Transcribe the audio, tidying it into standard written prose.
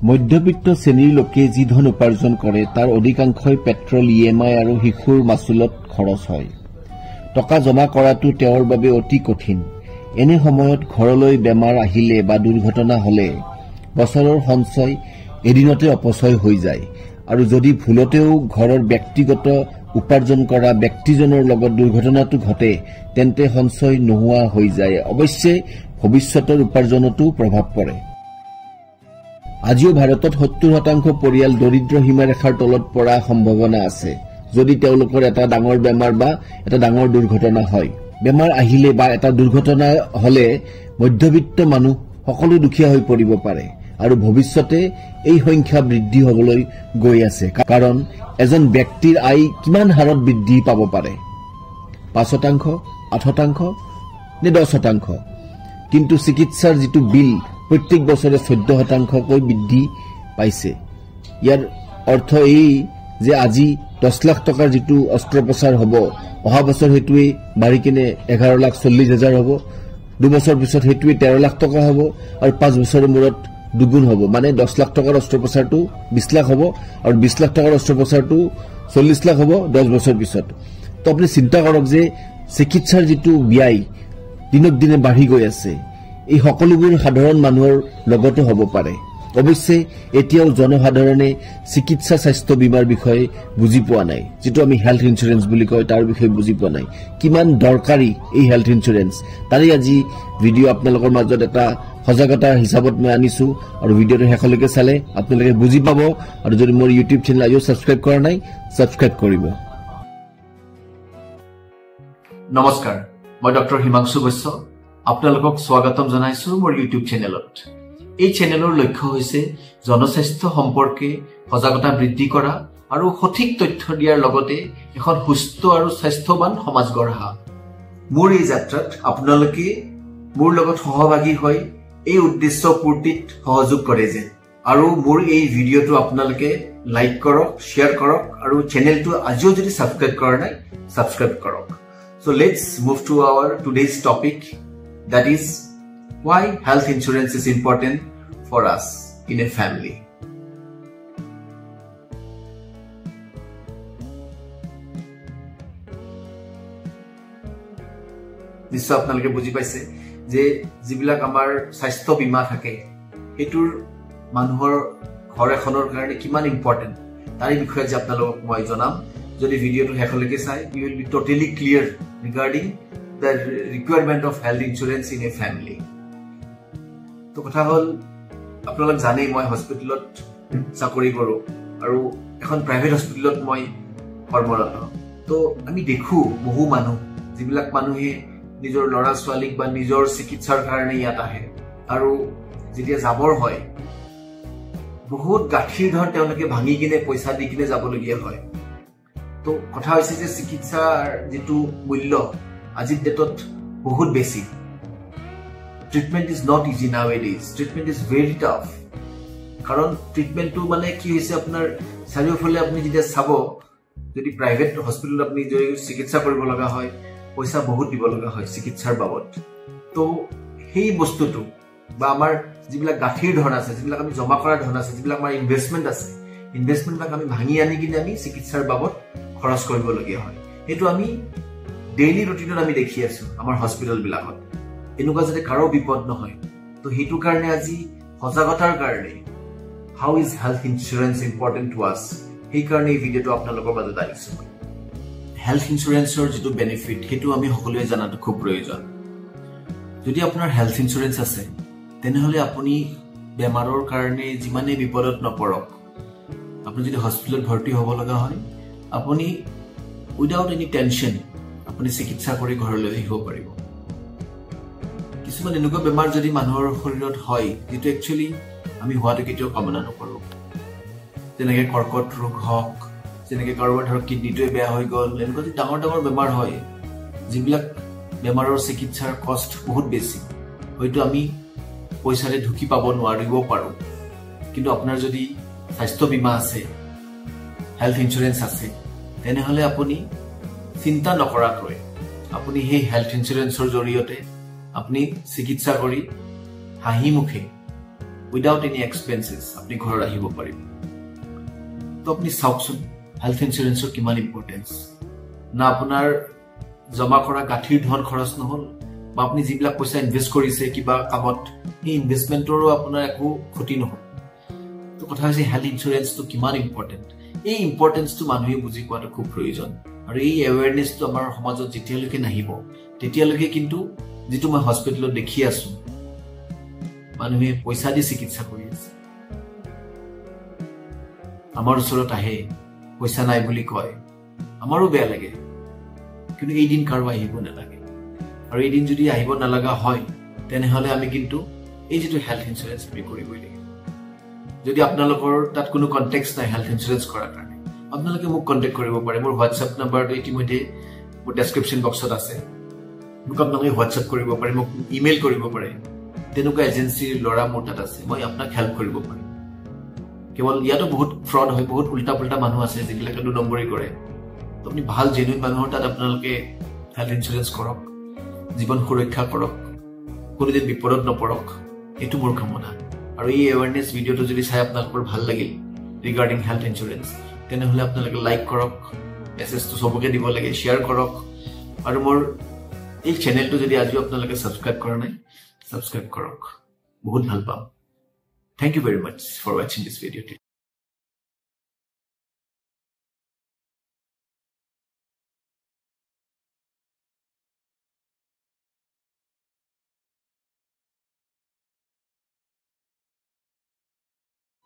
মধ্যবিত্ত শ্ৰেণীৰ লোকে যি ধন উপাৰ্জন কৰে তাৰ অধিকাংশই পেট্ৰল ইএমআই আৰু শিশুৰ মাচুলত খৰচ হয়। টকা জমা কৰাটো তেওঁৰ বাবে অতি কঠিন। এনে সময়ত ঘৰলৈ বেমাৰ আহিলে বা দুৰ্ঘটনা হলে বছৰৰ সঞ্চয় এদিনতে অপচয় হৈ যায় আৰু যদি ভুলতেও ঘৰৰ ব্যক্তিগত উপাৰ্জন কৰা ব্যক্তিজনৰ লগত দুৰ্ঘটনাটো ঘটে তেন্তে সঞ্চয় নোহোৱা হৈ যায়। অৱশ্যে ভৱিষ্যতৰ উপাৰ্জনতো প্ৰভাৱ পৰে। আজিও ভাৰতত 70% পৰিয়াল দৰিদ্ৰ সীমাৰেখাৰ তলত পৰাৰ সম্ভাৱনা আছে যদি তেওঁলোকৰ এটা ডাঙৰ বেমাৰ বা এটা ডাঙৰ দুৰ্ঘটনা হয়। বেমাৰ আহিলে বা এটা দুৰ্ঘটনা হলে মধ্যবিত্ত মানুহ সকলো দুখীয়া হৈ পৰিব পাৰে আৰু ভৱিষ্যতে এই সংখ্যা বৃদ্ধি হবলৈ গৈ আছে। কাৰণ এজন ব্যক্তিৰ আয় কিমান হাৰত বৃদ্ধি পাব পাৰে, 5%, 8% নে 10%, কিন্তু চিকিৎসাৰ যিটো বিল প্ৰত্যেক বছৰে 14%কৈ বৃদ্ধি পাইছে। ইয়াৰ অৰ্থ এই যে আজি 10 লাখ টকাৰ যিটো অস্ত্ৰোপচাৰ হ'ব অহা বছৰ সেইটোৱে বাঢ়ি কিনে 11,40,000 হ'ব, 2 বছৰ পিছত সেইটোৱে 13 লাখ টকা হ'ব আৰু 5 বছৰৰ মূৰত দুগুণ হ'ব। মানে 10 লাখ টকাৰ অস্ত্ৰোপচাৰটো 20 লাখ হ'ব আৰু 20 লাখ টকাৰ অস্ত্ৰোপচাৰটো 40 লাখ হ'ব 10 বছৰ পিছত। তো আপুনি চিন্তা কৰক যে চিকিৎসাৰ যিটো ব্যয় দিনক দিনে বাঢ়ি গৈ আছে। এই সকলোবোৰ সাধাৰণ মানুহৰ লগতো হ'ব পাৰে। অৱশ্যে এতিয়াও জনসাধাৰণে চিকিৎসা স্বাস্থ্য বীমাৰ বিষয়ে বুজি পোৱা নাই, যিটো আমি হেল্থ ইঞ্চুৰেঞ্চ বুলি কয় তাৰ বিষয়ে বুজি পোৱা নাই। কিমান দৰকাৰী এই হেল্থ ইঞ্চুৰেঞ্চ তাৰে আজি ভিডিঅ' আপোনালোকৰ মাজত এটা সজাগতা হিচাপত মই আনিছো আৰু ভিডিঅ'টো শেষলৈকে চালে আপোনালোকে বুজি পাব। আৰু যদি মোৰ ইউটিউব চেনেল আজিও ছাবস্ক্ৰাইব কৰা নাই ছাবস্ক্ৰাইব কৰিব। নমস্কাৰ, মই ডক্টৰ হিমাংশু বৈশ্য আপোনালোকক স্বাগতম জনাইছো মোৰ ইউটিউব চেনেলত। এই চেনেলৰ লক্ষ্য হৈছে জনস্বাস্থ্য সম্পৰ্কে সজাগতা বৃদ্ধি কৰা আৰু সঠিক তথ্য দিয়াৰ লগতে এখন সুস্থ আৰু স্বাস্থ্যৱান সমাজ গঢ়া। মোৰ এই যাত্ৰাত আপোনালোকে মোৰ লগত সহভাগী হৈ এই উদ্দেশ্য পূৰ্তিত সহযোগ কৰে যেন। আৰু মোৰ এই ভিডিঅ'টো আপোনালোকে লাইক কৰক, শ্বেয়াৰ কৰক আৰু চেনেলটো আজিও যদি ছাবস্ক্ৰাইব কৰা নাই ছাবস্ক্ৰাইব কৰক। So let's move to our today's topic, that is why health insurance is important for us in a family. নিশ্চয় আপোনালোকে বুজি পাইছে যে যিবিলাক আমাৰ স্বাস্থ্য বীমা থাকে সেইটোৰ মানুহৰ ঘৰ এখনৰ কাৰণে কিমান ইম্পৰ্টেণ্ট তাৰে বিষয়ে যে আপোনালোকক মই জনাম। যদি ভিডিঅ'টো শেষলৈকে চাই you will be totally clear regarding the requirement of health insurance in a family. তো কথা হল আপোনালোক জানেই মই হস্পিটেলত চাকৰি কৰোঁ আৰু এখন প্ৰাইভেট হস্পিটেলত মই কৰ্মৰত। তো আমি দেখো বহু মানুহ যিবিলাক মানুহে নিজৰ ল'ৰা ছোৱালীক বা নিজৰ চিকিৎসাৰ কাৰণে ইয়াত আহে আৰু যেতিয়া যাবৰ হয় বহুত গাঁঠিৰ ধৰ তেওঁলোকে ভাঙি কিনে পইচা দি কিনে যাবলগীয়া হয়। তো কথা হৈছে যে চিকিৎসাৰ যিটো মূল্য আজিৰ ডেটত বহুত বেছি। Treatment is not easy nowadays, treatment is very tough. কাৰণ ট্ৰিটমেণ্টটো মানে কি হৈছে আপোনাৰ চাৰিওফালে আপুনি যেতিয়া চাব, যদি প্ৰাইভেট হস্পিটেলত আপুনি যদি চিকিৎসা কৰিব লগা হয় পইচা বহুত দিব লগা হয় চিকিৎসাৰ বাবদ। তো সেই বস্তুটো বা আমাৰ যিবিলাক গাঁঠিৰ ধন আছে, যিবিলাক আমি জমা কৰা ধন আছে, যিবিলাক আমাৰ ইনভেষ্টমেণ্ট আছে, ইনভেষ্টমেণ্টবিলাক আমি ভাঙি আনি কিনে আমি চিকিৎসাৰ বাবদ খৰচ কৰিবলগীয়া হয়। সেইটো আমি ডেইলি ৰুটিনত আমি দেখি আছো আমাৰ হস্পিটেলবিলাকত। এনেকুৱা যাতে কাৰো বিপদ নহয়। তো সেইটো কাৰণে আজি সজাগতাৰ কাৰণে how is health insurance important to us, সেইকাৰণে এই ভিডিঅ'টো আপোনালোকৰ মাজত আনিছো। হেল্থ ইঞ্চুৰেঞ্চৰ যিটো বেনিফিট সেইটো আমি সকলোৱে জনাটো খুব প্ৰয়োজন। যদি আপোনাৰ হেল্থ ইঞ্চুৰেঞ্চ আছে তেনেহ'লে আপুনি বেমাৰৰ কাৰণে যিমানেই বিপদত নপৰক, আপুনি যদি হস্পিটেলত ভৰ্তি হ'ব লগা হয় আপুনি উইদাউট এনি টেনশ্যন আপুনি চিকিৎসা কৰি ঘৰলৈ আহিব পাৰিব। কিছুমান এনেকুৱা বেমাৰ যদি মানুহৰ শৰীৰত হয় যিটো একচুৱেলি আমি হোৱাটো কেতিয়াও কামনা নকৰোঁ, যেনেকৈ কৰ্কট ৰোগ হওক, যেনেকৈ কাৰোবাৰ ধৰক কিডনীটোৱে বেয়া হৈ গ'ল, এনেকুৱা যদি ডাঙৰ ডাঙৰ বেমাৰ হয় যিবিলাক বেমাৰৰ চিকিৎসাৰ কষ্ট বহুত বেছি, হয়তো আমি পইচাৰে ঢুকি পাব নোৱাৰিব পাৰোঁ। কিন্তু আপোনাৰ যদি স্বাস্থ্য বীমা আছে, হেল্থ ইঞ্চুৰেঞ্চ আছে, তেনেহ'লে আপুনি চিন্তা নকৰাকৈ আপুনি সেই হেল্থ ইঞ্চুৰেঞ্চৰ জৰিয়তে আপুনি চিকিৎসা কৰি হাঁহি মুখে উইদাউট এনি এক্সপেন্সেছ আপুনি ঘৰত আহিব পাৰিব তো আপুনি চাওকচোন হেল্থ ইঞ্চুৰেঞ্চৰ কিমান ইম্পৰ্টেঞ্চ না আপোনাৰ জমা কৰা গাঁঠিৰ ধন খৰচ নহল বা আপুনি যিবিলাক পইচা ইনভেষ্ট কৰিছে কিবা কামত এই ইনভেষ্টমেণ্টৰো আপোনাৰ একো ক্ষতি নহল তো কথা হৈছে হেল্থ ইঞ্চুৰেঞ্চটো কিমান ইম্পৰ্টেণ্ট এই ইম্পৰ্টেঞ্চটো মানুহে বুজি পোৱাটো খুব প্ৰয়োজন আৰু এই এৱেৰনেছটো আমাৰ সমাজত যেতিয়ালৈকে নাহিব তেতিয়ালৈকে কিন্তু যিটো মই হস্পিটেলত দেখি আছো মানুহে পইচা দি চিকিৎসা কৰি আছে আমাৰ ওচৰত আহে পইচা নাই বুলি কয় আমাৰো বেয়া লাগে কিন্তু এই দিন কাৰো আহিব নালাগে আৰু এই দিন যদি আহিব নালাগা হয় তেনেহলে আমি কিন্তু এই যেটো হেল্থ ইন্সুরেন্স আমি কৰিবই লাগিব যদি আপোনালোকৰ তাত কোনো কন্টেক্স নাই হেল্থ ইন্সুৰেন্স কৰাৰ কাৰণে আপোনালোকে মোক কন্টেক্ট কৰিব পাৰে মোৰ WhatsApp নম্বৰটো ইতিমধ্যে মোৰ ডেসক্ৰিপচন বক্সত আছে মোক আপোনালোকে WhatsApp কৰিব পাৰে মোক ইমেইল কৰিব পাৰে তেনেকুৱা এজেন্সিৰ লৰা মোৰ তাত আছে মই আপোনাক হেল্প কৰিব পাৰিম কেৱল ইয়াতো বহুত ফ্ৰড হয় বহুত উল্টা পুল্টা মানুহ আছে যিবিলাকে 2 নম্বৰী কৰে তো আপুনি ভাল জেনুইন মানুহৰ তাত আপোনালোকে হেল্থ ইন্সুৰেন্স কৰক জীৱন সুৰক্ষা কৰক কোনোদিন বিপদত নপৰক এটো মোৰ কামনা আৰু এই এৱাৰনেছ ভিডিওটো যদি চাই আপোনালোকৰ ভাল লাগিল ৰিগাৰ্ডিং হেল্থ ইন্সুৰেন্স তেনেহলে আপোনালোকে লাইক কৰক মেছেজটো সবকে দিব লাগে শেয়াৰ কৰক আৰু মোৰ এই চেনেলটো যদি আজি আপোনালোকে সাবস্ক্ৰাইব কৰা নাই সাবস্ক্ৰাইব কৰক বহুত ভাল পাম Thank you very much for watching this video.